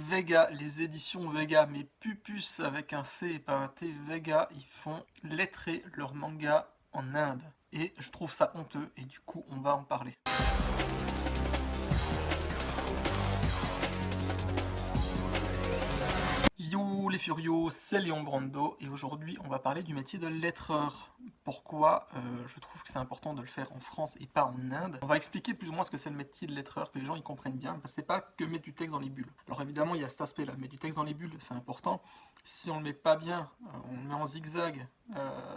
Vega, les éditions Vega, mais Pupus avec un C et pas un T, Vega, ils font lettrer leur manga en Inde. Et je trouve ça honteux, et du coup, on va en parler. Yo les furios, c'est Léon Brando, et aujourd'hui, on va parler du métier de lettreur. Pourquoi je trouve que c'est important de le faire en France et pas en Inde. On va expliquer plus ou moins ce que c'est le métier de lettreur, que les gens y comprennent bien, parce que c'est pas que mettre du texte dans les bulles. Alors évidemment, il y a cet aspect-là, mettre du texte dans les bulles, c'est important. Si on le met pas bien, on le met en zigzag,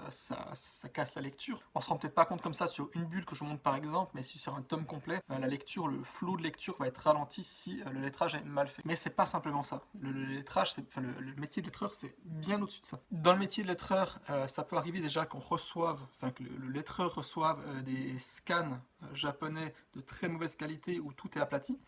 ça casse la lecture. On se rend peut-être pas compte comme ça sur une bulle que je vous montre par exemple, mais si sur un tome complet, la lecture, le flot de lecture va être ralenti si le lettrage est mal fait. Mais c'est pas simplement ça. Le lettrage, le métier de lettreur, c'est bien au-dessus de ça. Dans le métier de lettreur, ça peut arriver déjà qu'on reçoive, enfin que le lettreur reçoive des scans japonais de très mauvaise qualité où tout est aplati.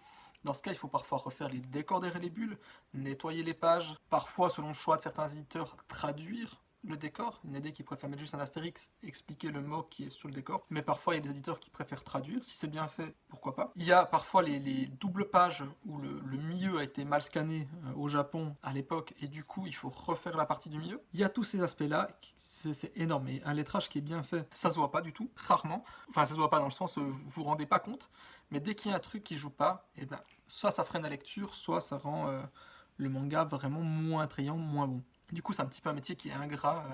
Dans ce cas, il faut parfois refaire les décors derrière les bulles, nettoyer les pages, parfois, selon le choix de certains éditeurs, traduire le décor. Il y a des qui préfèrent mettre juste un astérix, expliquer le mot qui est sur le décor. Mais parfois, il y a des éditeurs qui préfèrent traduire. Si c'est bien fait, pourquoi pas. Il y a parfois les doubles pages où le milieu a été mal scanné au Japon à l'époque et du coup, il faut refaire la partie du milieu. Il y a tous ces aspects-là, c'est énorme. Et un lettrage qui est bien fait, ça se voit pas du tout, rarement. Enfin, ça se voit pas dans le sens où vous vous rendez pas compte. Mais dès qu'il y a un truc qui joue pas, et ben, soit ça freine la lecture, soit ça rend le manga vraiment moins attrayant, moins bon. Du coup, c'est un petit peu un métier qui est ingrat.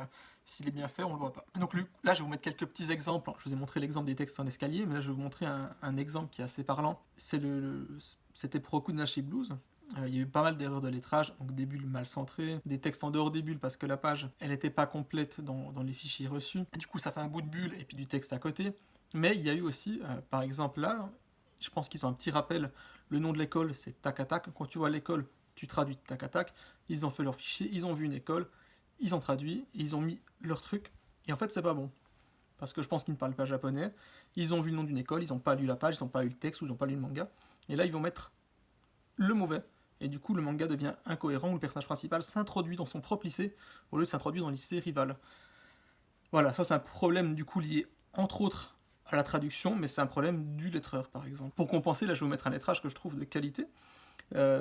S'il est bien fait, on le voit pas. Donc là, je vais vous mettre quelques petits exemples. Je vous ai montré l'exemple des textes en escalier, mais là, je vais vous montrer un exemple qui est assez parlant. C'était pour Okunashi Blues. Il y a eu pas mal d'erreurs de lettrage, donc des bulles mal centrées, des textes en dehors des bulles parce que la page, elle n'était pas complète dans les fichiers reçus. Du coup, ça fait un bout de bulle et puis du texte à côté. Mais il y a eu aussi, par exemple là, je pense qu'ils ont un petit rappel. Le nom de l'école, c'est tac à tac. Quand tu vois l'école, tu traduis tac à tac. Ils ont fait leur fichier, ils ont vu une école, ils ont traduit, ils ont mis leur truc. Et en fait, c'est pas bon. Parce que je pense qu'ils ne parlent pas japonais. Ils ont vu le nom d'une école, ils n'ont pas lu la page, ils n'ont pas lu le texte ou ils n'ont pas lu le manga. Et là, ils vont mettre le mauvais. Et du coup, le manga devient incohérent où le personnage principal s'introduit dans son propre lycée au lieu de s'introduire dans le lycée rival. Voilà, ça c'est un problème du coup lié, entre autres, à la traduction, mais c'est un problème du lettreur, par exemple. Pour compenser, là je vais vous mettre un lettrage que je trouve de qualité.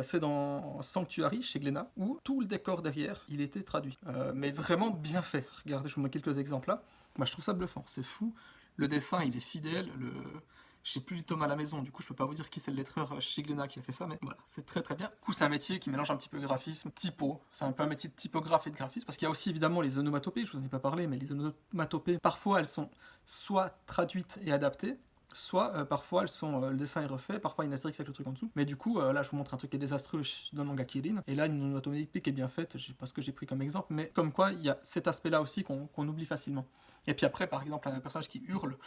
C'est dans Sanctuary chez Glénat, où tout le décor derrière, il était traduit. Mais vraiment bien fait. Regardez, je vous mets quelques exemples là. Moi je trouve ça bluffant, c'est fou. Le dessin, il est fidèle. Je sais plus le tome à la maison, du coup je peux pas vous dire qui c'est le lettreur chez Glénat qui a fait ça, mais voilà, c'est très très bien. Du coup c'est un métier qui mélange un petit peu graphisme, typo, c'est un peu un métier de typographe et de graphiste, parce qu'il y a aussi évidemment les onomatopées, je vous en ai pas parlé, mais les onomatopées, parfois elles sont soit traduites et adaptées, soit parfois elles sont le dessin est refait, parfois il y a une astérisque avec le truc en dessous. Mais du coup, là je vous montre un truc qui est désastreux dans le manga Kirin, et là une onomatopée qui est bien faite, je sais pas ce que j'ai pris comme exemple, mais comme quoi il y a cet aspect-là aussi qu'on oublie facilement. Et puis après, par exemple, un personnage qui hurle,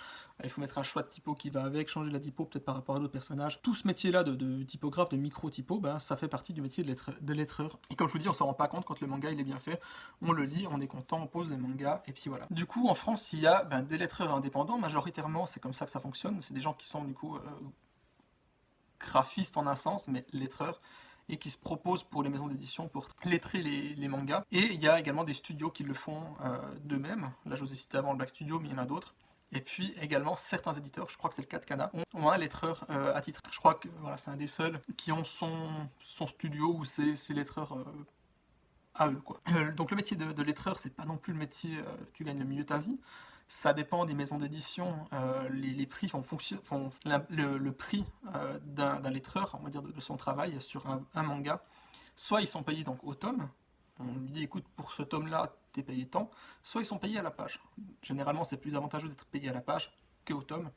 il faut mettre un choix de typo qui va avec, changer la typo peut-être par rapport à d'autres personnages. Tout ce métier-là de typographe, de micro-typo, ben, ça fait partie du métier de lettreur. Et comme je vous dis, on s'en rend pas compte quand le manga il est bien fait. On le lit, on est content, on pose le manga, et puis voilà. Du coup, en France, il y a des lettreurs indépendants, majoritairement, c'est comme ça que ça fonctionne. C'est des gens qui sont du coup graphistes en un sens, mais lettreurs et qui se proposent pour les maisons d'édition pour lettrer les mangas. Et il y a également des studios qui le font d'eux-mêmes. Là, je vous ai cité avant le Black Studio, mais il y en a d'autres. Et puis également, certains éditeurs, je crois que c'est le cas de Kana, ont un lettreur à titre. Je crois que voilà, c'est un des seuls qui ont son studio ou ses lettreurs à eux, quoi. Donc le métier de lettreur, c'est pas non plus le métier tu gagnes le milieu de ta vie. Ça dépend des maisons d'édition. Les prix le prix d'un lettreur, on va dire de son travail sur un manga. Soit ils sont payés donc au tome. On lui dit écoute pour ce tome-là t'es payé tant. Soit ils sont payés à la page. Généralement c'est plus avantageux d'être payé à la page qu'au tome.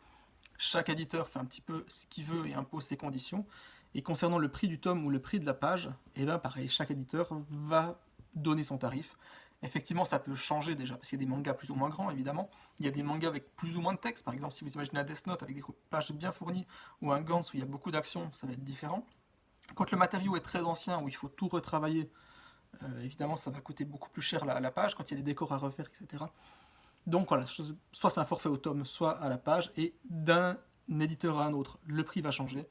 Chaque éditeur fait un petit peu ce qu'il veut et impose ses conditions. Et concernant le prix du tome ou le prix de la page, et bien pareil, chaque éditeur va donner son tarif. Effectivement, ça peut changer déjà, parce qu'il y a des mangas plus ou moins grands, évidemment. Il y a des mangas avec plus ou moins de texte. Par exemple, si vous imaginez un Death Note avec des pages bien fournies, ou un Gantz où il y a beaucoup d'action, ça va être différent. Quand le matériau est très ancien, où il faut tout retravailler, évidemment, ça va coûter beaucoup plus cher la page, quand il y a des décors à refaire, etc. Donc voilà, soit c'est un forfait au tome, soit à la page, et d'un éditeur à un autre, le prix va changer,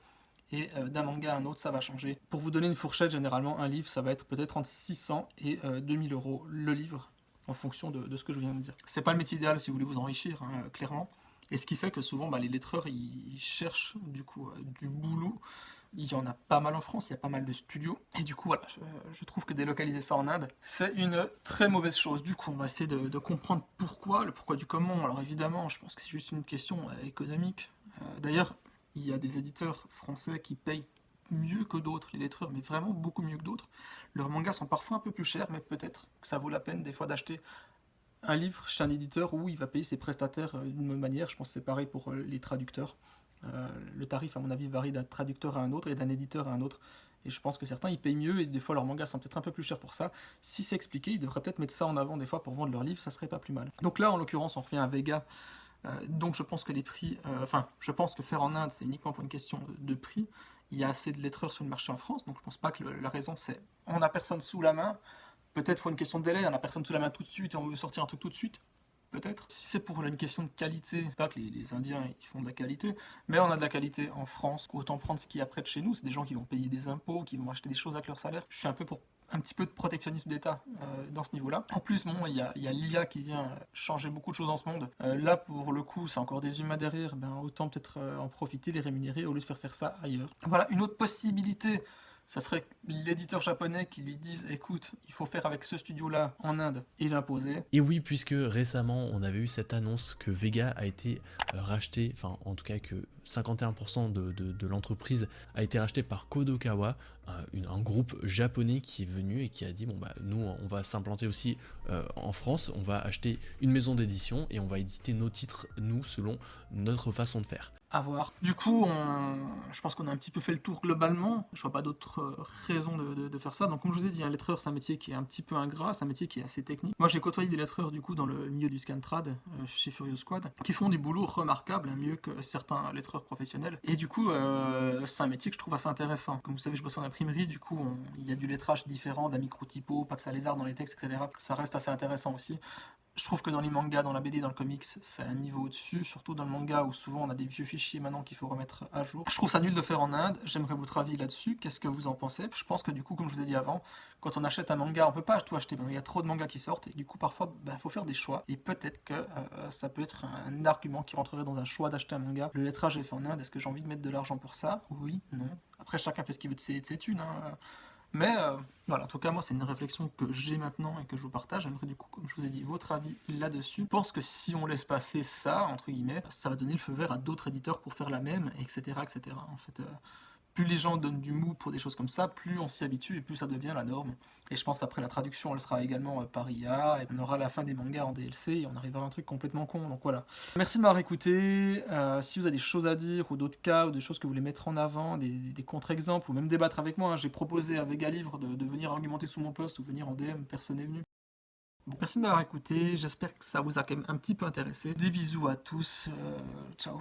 et d'un manga à un autre, ça va changer. Pour vous donner une fourchette, généralement, un livre, ça va être peut-être entre 600 et 2000 euros le livre, en fonction de ce que je viens de dire. C'est pas le métier idéal si vous voulez vous enrichir, hein, clairement. Et ce qui fait que souvent, les lettreurs, ils cherchent du coup du boulot il y en a pas mal en France, il y a pas mal de studios, et du coup voilà, je trouve que délocaliser ça en Inde, c'est une très mauvaise chose. Du coup on va essayer de comprendre pourquoi, le pourquoi du comment. Alors évidemment, je pense que c'est juste une question économique. D'ailleurs, il y a des éditeurs français qui payent mieux que d'autres les lettreurs, mais vraiment beaucoup mieux que d'autres. Leurs mangas sont parfois un peu plus chers, mais peut-être que ça vaut la peine des fois d'acheter un livre chez un éditeur où il va payer ses prestataires d'une même manière. Je pense que c'est pareil pour les traducteurs. Le tarif, à mon avis, varie d'un traducteur à un autre et d'un éditeur à un autre. Et je pense que certains, ils payent mieux et des fois leurs mangas sont peut-être un peu plus chers pour ça. Si c'est expliqué, ils devraient peut-être mettre ça en avant des fois pour vendre leurs livres, ça serait pas plus mal. Donc là, en l'occurrence, on revient à Vega. Donc je pense que les prix, je pense que faire en Inde, c'est uniquement pour une question de prix. Il y a assez de lettreurs sur le marché en France, donc je pense pas que la raison c'est on n'a personne sous la main. Peut-être pour une question de délai, on n'a personne sous la main tout de suite et on veut sortir un truc tout de suite. Peut-être. Si c'est pour une question de qualité, pas que les Indiens ils font de la qualité, mais on a de la qualité en France, autant prendre ce qu'il y a près de chez nous. C'est des gens qui vont payer des impôts, qui vont acheter des choses avec leur salaire. Je suis un peu pour un petit peu de protectionnisme d'État dans ce niveau-là. En plus, bon, il y a l'IA qui vient changer beaucoup de choses dans ce monde. Là, pour le coup, c'est encore des humains derrière, ben, autant peut-être en profiter, les rémunérer au lieu de faire ça ailleurs. Voilà, une autre possibilité, ça serait l'éditeur japonais qui lui dise écoute, il faut faire avec ce studio-là en Inde et l'imposer. Et oui, puisque récemment, on avait eu cette annonce que Vega a été racheté, enfin en tout cas que 51% de l'entreprise a été racheté par Kodokawa, un groupe japonais qui est venu et qui a dit bon bah nous on va s'implanter aussi en France, on va acheter une maison d'édition et on va éditer nos titres nous selon notre façon de faire. À voir. Du coup, je pense qu'on a un petit peu fait le tour globalement. Je vois pas d'autres raisons de faire ça. Donc, comme je vous ai dit, un lettreur, c'est un métier qui est un petit peu ingrat, c'est un métier qui est assez technique. Moi, j'ai côtoyé des lettreurs, du coup, dans le milieu du Scantrad, chez Furious Squad, qui font du boulot remarquable, hein, mieux que certains lettreurs professionnels. Et du coup, c'est un métier que je trouve assez intéressant. Comme vous savez, je bosse en imprimerie, du coup, il y a du lettrage différent, de la micro-typo, pas que ça lézarde dans les textes, etc. Ça reste assez intéressant aussi. Je trouve que dans les mangas, dans la BD, dans le comics, c'est un niveau au-dessus, surtout dans le manga où souvent on a des vieux fichiers maintenant qu'il faut remettre à jour. Je trouve ça nul de faire en Inde, j'aimerais votre avis là-dessus, qu'est-ce que vous en pensez? Je pense que du coup, comme je vous ai dit avant, quand on achète un manga, on peut pas tout acheter, il y a trop de mangas qui sortent, et du coup parfois, il faut faire des choix, et peut-être que ça peut être un argument qui rentrerait dans un choix d'acheter un manga. Le lettrage est fait en Inde, est-ce que j'ai envie de mettre de l'argent pour ça? Oui, non. Après, chacun fait ce qu'il veut de ses thunes, hein. Mais voilà, en tout cas, moi, c'est une réflexion que j'ai maintenant et que je vous partage. J'aimerais du coup, comme je vous ai dit, votre avis là-dessus. Je pense que si on laisse passer ça, entre guillemets, ça va donner le feu vert à d'autres éditeurs pour faire la même, etc., etc. En fait, plus les gens donnent du mou pour des choses comme ça, plus on s'y habitue et plus ça devient la norme. Et je pense qu'après la traduction, elle sera également par IA, et on aura la fin des mangas en DLC, et on arrivera à un truc complètement con, donc voilà. Merci de m'avoir écouté. Si vous avez des choses à dire, ou d'autres cas, ou des choses que vous voulez mettre en avant, des contre-exemples, ou même débattre avec moi, hein, j'ai proposé à Vega Livre de venir argumenter sous mon post, ou venir en DM, personne n'est venu. Bon, merci de m'avoir écouté, j'espère que ça vous a quand même un petit peu intéressé. Des bisous à tous, ciao.